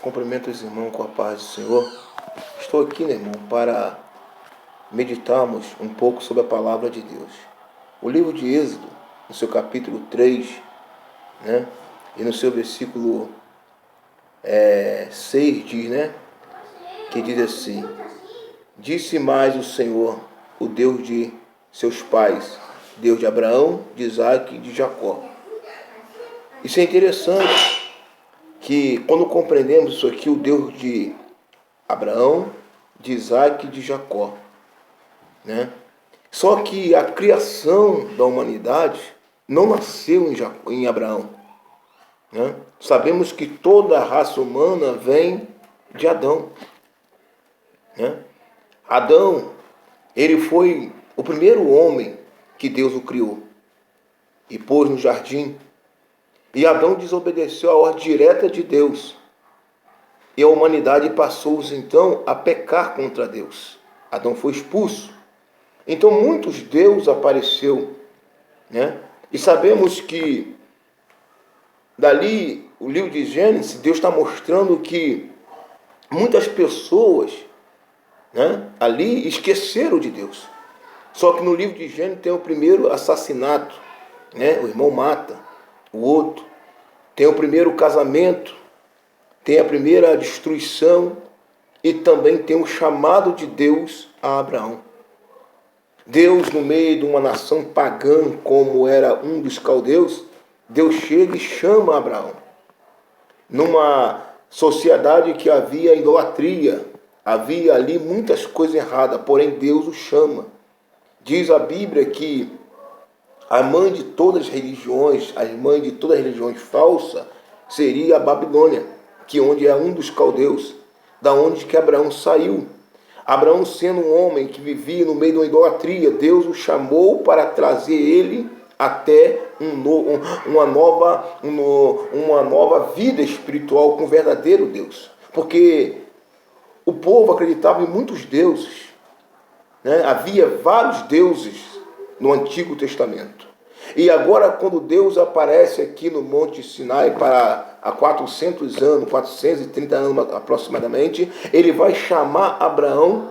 Cumprimento os irmãos com a paz do Senhor. Estou aqui, meu irmão, para meditarmos um pouco sobre a palavra de Deus. O livro de Êxodo, no seu capítulo 3, e no seu versículo 6 diz, que diz assim: Disse mais o Senhor, o Deus de seus pais, Deus de Abraão, de Isaque e de Jacó. Isso é interessante, que quando compreendemos isso aqui, o Deus de Abraão, de Isaque e de Jacó, Só que a criação da humanidade não nasceu em Abraão, Sabemos que toda a raça humana vem de Adão, Adão, ele foi o primeiro homem que Deus o criou e pôs no jardim. E Adão desobedeceu a ordem direta de Deus. E a humanidade passou então a pecar contra Deus. Adão foi expulso. Então muitos deuses apareceu, E sabemos que dali, o livro de Gênesis, Deus está mostrando que muitas pessoas, ali esqueceram de Deus. Só que no livro de Gênesis tem o primeiro assassinato, O irmão mata o outro. Tem o primeiro casamento, tem a primeira destruição e também tem o chamado de Deus a Abraão. Deus, no meio de uma nação pagã como era um dos caldeus, Deus chega e chama Abraão. Numa sociedade que havia idolatria, havia ali muitas coisas erradas, porém Deus o chama. Diz a Bíblia que a mãe de todas as religiões, as mães de todas as religiões falsas, seria a Babilônia, que onde é um dos caldeus, da onde que Abraão saiu. Abraão, sendo um homem que vivia no meio de uma idolatria, Deus o chamou para trazer ele até uma nova vida espiritual com o verdadeiro Deus. Porque o povo acreditava em muitos deuses, Havia vários deuses no Antigo Testamento. E agora, quando Deus aparece aqui no Monte Sinai há 400 anos, 430 anos aproximadamente, ele vai chamar Abraão,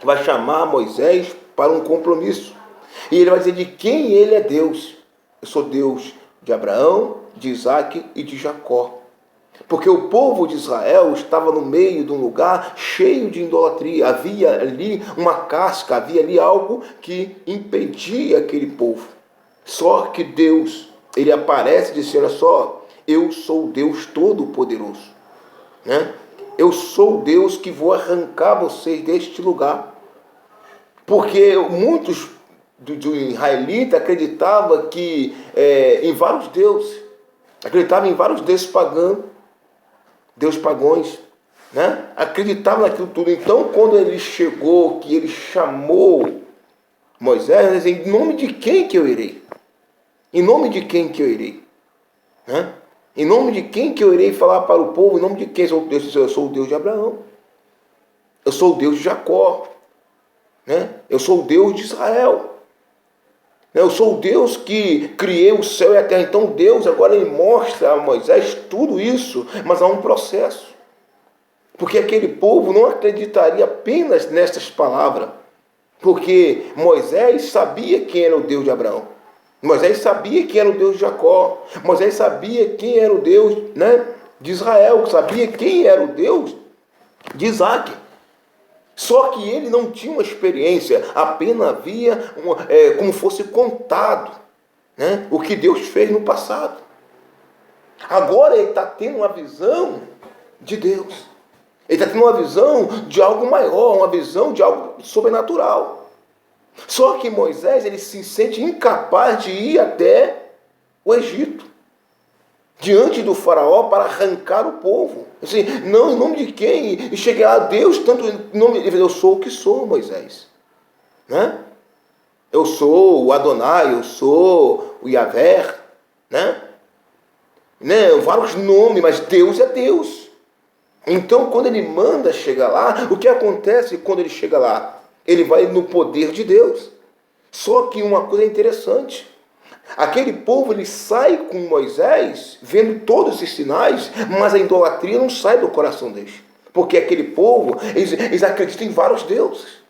vai chamar Moisés para um compromisso. E ele vai dizer de quem ele é Deus. Eu sou Deus de Abraão, de Isaque e de Jacó. Porque o povo de Israel estava no meio de um lugar cheio de idolatria. Havia ali uma casca, havia ali algo que impedia aquele povo. Só que Deus, ele aparece e diz: olha só, eu sou o Deus Todo-Poderoso. Eu sou o Deus que vou arrancar vocês deste lugar. Porque muitos do israelita acreditavam que em vários deuses. Acreditavam em vários deuses pagãos. Deus pagões, acreditavam naquilo tudo. Então, quando ele chegou, que ele chamou Moisés, ele disse: em nome de quem que eu irei? Em nome de quem que eu irei? Em nome de quem que eu irei falar para o povo? Em nome de quem? Eu sou o Deus de Abraão. Eu sou o Deus de Jacó. Eu sou o Deus de Israel. Eu sou o Deus que criei o céu e a terra. Então Deus agora ele mostra a Moisés tudo isso, mas há um processo. Porque aquele povo não acreditaria apenas nestas palavras. Porque Moisés sabia quem era o Deus de Abraão. Moisés sabia quem era o Deus de Jacó. Moisés sabia quem era o Deus de Israel. Sabia quem era o Deus de Isaque. Só que ele não tinha uma experiência, apenas havia como fosse contado o que Deus fez no passado. Agora ele está tendo uma visão de Deus. Ele está tendo uma visão de algo maior, uma visão de algo sobrenatural. Só que Moisés ele se sente incapaz de ir até o Egito, diante do faraó, para arrancar o povo. Assim, não, em nome de quem? E chegar a Deus, tanto em nome de Deus, eu sou o que sou, Moisés. Eu sou o Adonai, eu sou o Yahvé, vários nomes, mas Deus é Deus. Então, quando ele manda chegar lá, o que acontece quando ele chega lá? Ele vai no poder de Deus. Só que uma coisa interessante, Aquele povo, ele sai com Moisés, vendo todos esses sinais, mas a idolatria não sai do coração deles. Porque aquele povo, eles acreditam em vários deuses.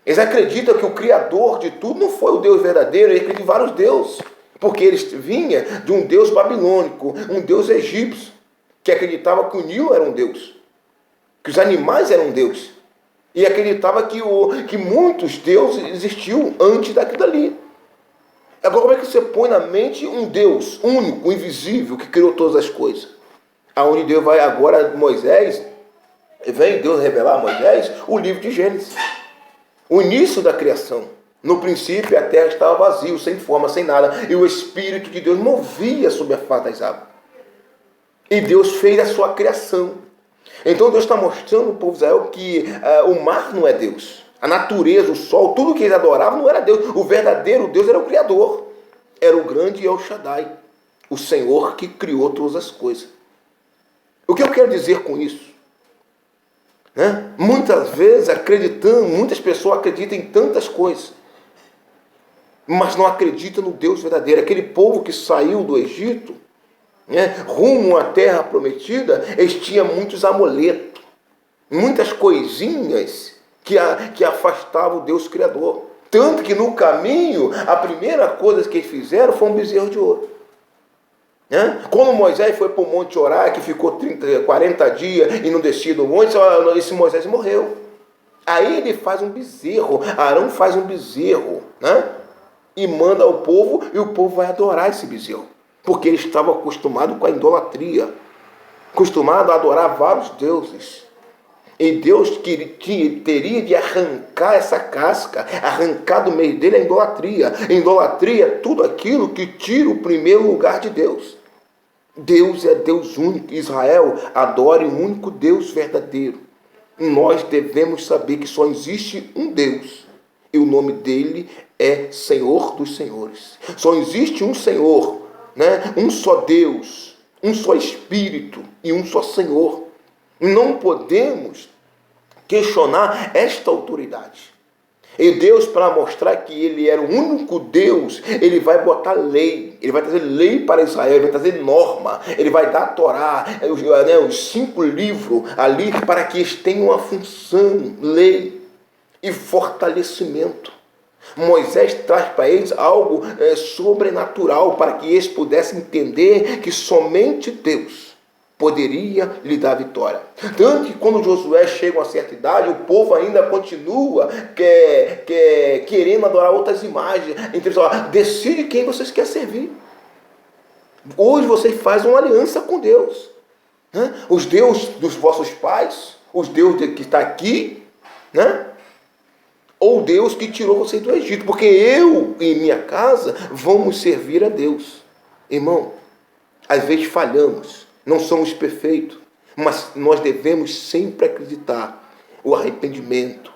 Eles acreditam que o Criador de tudo não foi o Deus verdadeiro, eles acreditam em vários deuses. Porque eles vinham de um Deus babilônico, um Deus egípcio, que acreditava que o Nilo era um Deus, que os animais eram um Deus. E acreditava que muitos deuses existiam antes daquilo ali. Agora, como é que você põe na mente um Deus único, invisível, que criou todas as coisas? Aonde Deus vai agora, Moisés, vem Deus revelar a Moisés o livro de Gênesis. O início da criação. No princípio a terra estava vazia, sem forma, sem nada. E o Espírito de Deus movia sobre a face das águas. E Deus fez a sua criação. Então Deus está mostrando ao povo de Israel que o mar não é Deus. A natureza, o sol, tudo que eles adoravam não era Deus. O verdadeiro Deus era o Criador. Era o grande El Shaddai. O Senhor que criou todas as coisas. O que eu quero dizer com isso? Muitas vezes muitas pessoas acreditam em tantas coisas, mas não acreditam no Deus verdadeiro. Aquele povo que saiu do Egito, rumo à terra prometida, eles tinham muitos amuletos, muitas coisinhas que afastavam o Deus Criador. Tanto que no caminho, a primeira coisa que eles fizeram foi um bezerro de ouro. Quando Moisés foi para o monte orar, que ficou 40 dias e não descia do monte, esse Moisés morreu. Aí ele faz um bezerro, Arão faz um bezerro, e manda ao povo, e o povo vai adorar esse bezerro. Porque ele estava acostumado com a idolatria, acostumado a adorar vários deuses. E Deus teria de arrancar essa casca, arrancar do meio dele a idolatria. Idolatria é tudo aquilo que tira o primeiro lugar de Deus. Deus é Deus único. Israel adora um único Deus verdadeiro. Nós devemos saber que só existe um Deus. E o nome dele é Senhor dos Senhores. Só existe um Senhor, um só Deus, um só Espírito e um só Senhor. Não podemos questionar esta autoridade. E Deus, para mostrar que ele era o único Deus, ele vai botar lei. Ele vai trazer lei para Israel, ele vai trazer norma. Ele vai dar a Torá, os 5 livros ali, para que eles tenham uma função, lei e fortalecimento. Moisés traz para eles algo sobrenatural, para que eles pudessem entender que somente Deus poderia lhe dar vitória. Tanto que quando Josué chega a uma certa idade, o povo ainda continua querendo adorar outras imagens. Então eles falam, decide quem vocês querem servir. Hoje vocês fazem uma aliança com Deus. Os deuses dos vossos pais, os deuses que está aqui, ou Deus que tirou vocês do Egito. Porque eu e minha casa vamos servir a Deus. Irmão, às vezes falhamos. Não somos perfeitos, mas nós devemos sempre acreditar o arrependimento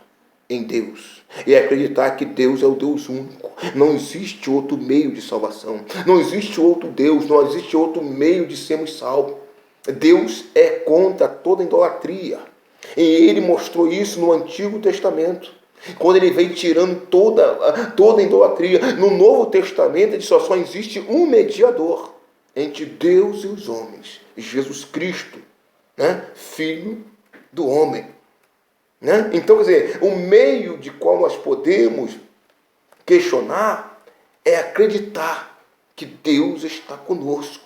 em Deus. E acreditar que Deus é o Deus único. Não existe outro meio de salvação. Não existe outro Deus, não existe outro meio de sermos salvos. Deus é contra toda idolatria. E ele mostrou isso no Antigo Testamento. Quando ele veio tirando toda a idolatria. No Novo Testamento, ele só existe um mediador entre Deus e os homens, Jesus Cristo, Filho do homem. Então, quer dizer, o meio de qual nós podemos questionar é acreditar que Deus está conosco.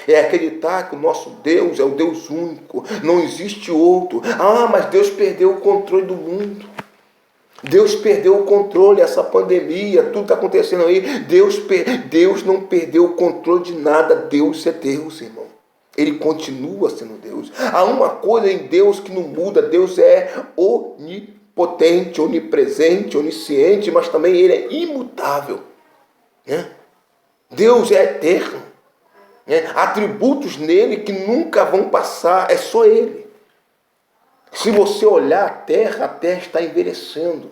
É acreditar que o nosso Deus é o Deus único, não existe outro. Mas Deus perdeu o controle do mundo. Deus perdeu o controle, essa pandemia, tudo está acontecendo aí. Deus não perdeu o controle de nada. Deus é Deus, irmão. Ele continua sendo Deus. Há uma coisa em Deus que não muda. Deus é onipotente, onipresente, onisciente, mas também ele é imutável. Deus é eterno. Atributos nele que nunca vão passar. É só ele. Se você olhar a terra está envelhecendo.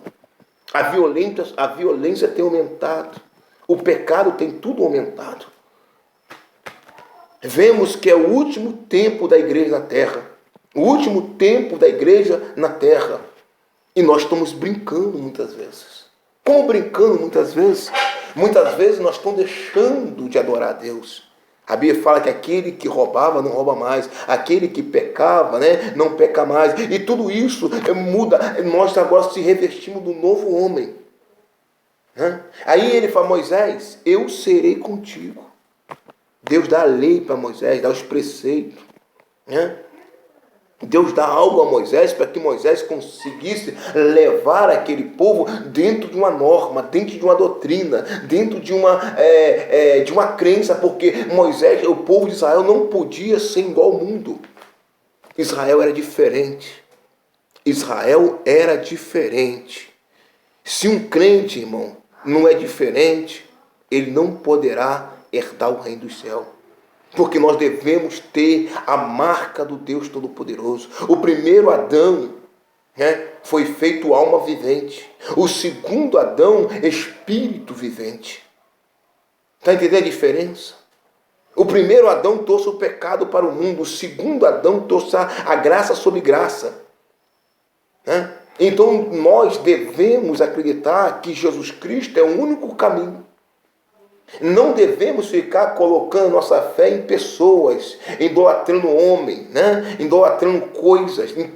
A violência tem aumentado. O pecado tem tudo aumentado. Vemos que é o último tempo da igreja na terra. O último tempo da igreja na terra. E nós estamos brincando muitas vezes. Como brincando muitas vezes? Muitas vezes nós estamos deixando de adorar a Deus. A Bíblia fala que aquele que roubava não rouba mais, aquele que pecava, né, não peca mais. E tudo isso muda, nós agora se revestimos do novo homem. Aí ele fala, Moisés, eu serei contigo. Deus dá a lei para Moisés, dá os preceitos. Deus dá algo a Moisés para que Moisés conseguisse levar aquele povo dentro de uma norma, dentro de uma doutrina, dentro de uma crença, porque Moisés, o povo de Israel não podia ser igual ao mundo. Israel era diferente. Israel era diferente. Se um crente, irmão, não é diferente, ele não poderá herdar o reino dos céus. Porque nós devemos ter a marca do Deus Todo-Poderoso. O primeiro Adão, foi feito alma vivente. O segundo Adão, espírito vivente. Está entendendo a diferença? O primeiro Adão trouxe o pecado para o mundo. O segundo Adão trouxe a graça sobre graça. Então nós devemos acreditar que Jesus Cristo é o único caminho. Não devemos ficar colocando nossa fé em pessoas, idolatrando homem, idolatrando coisas, em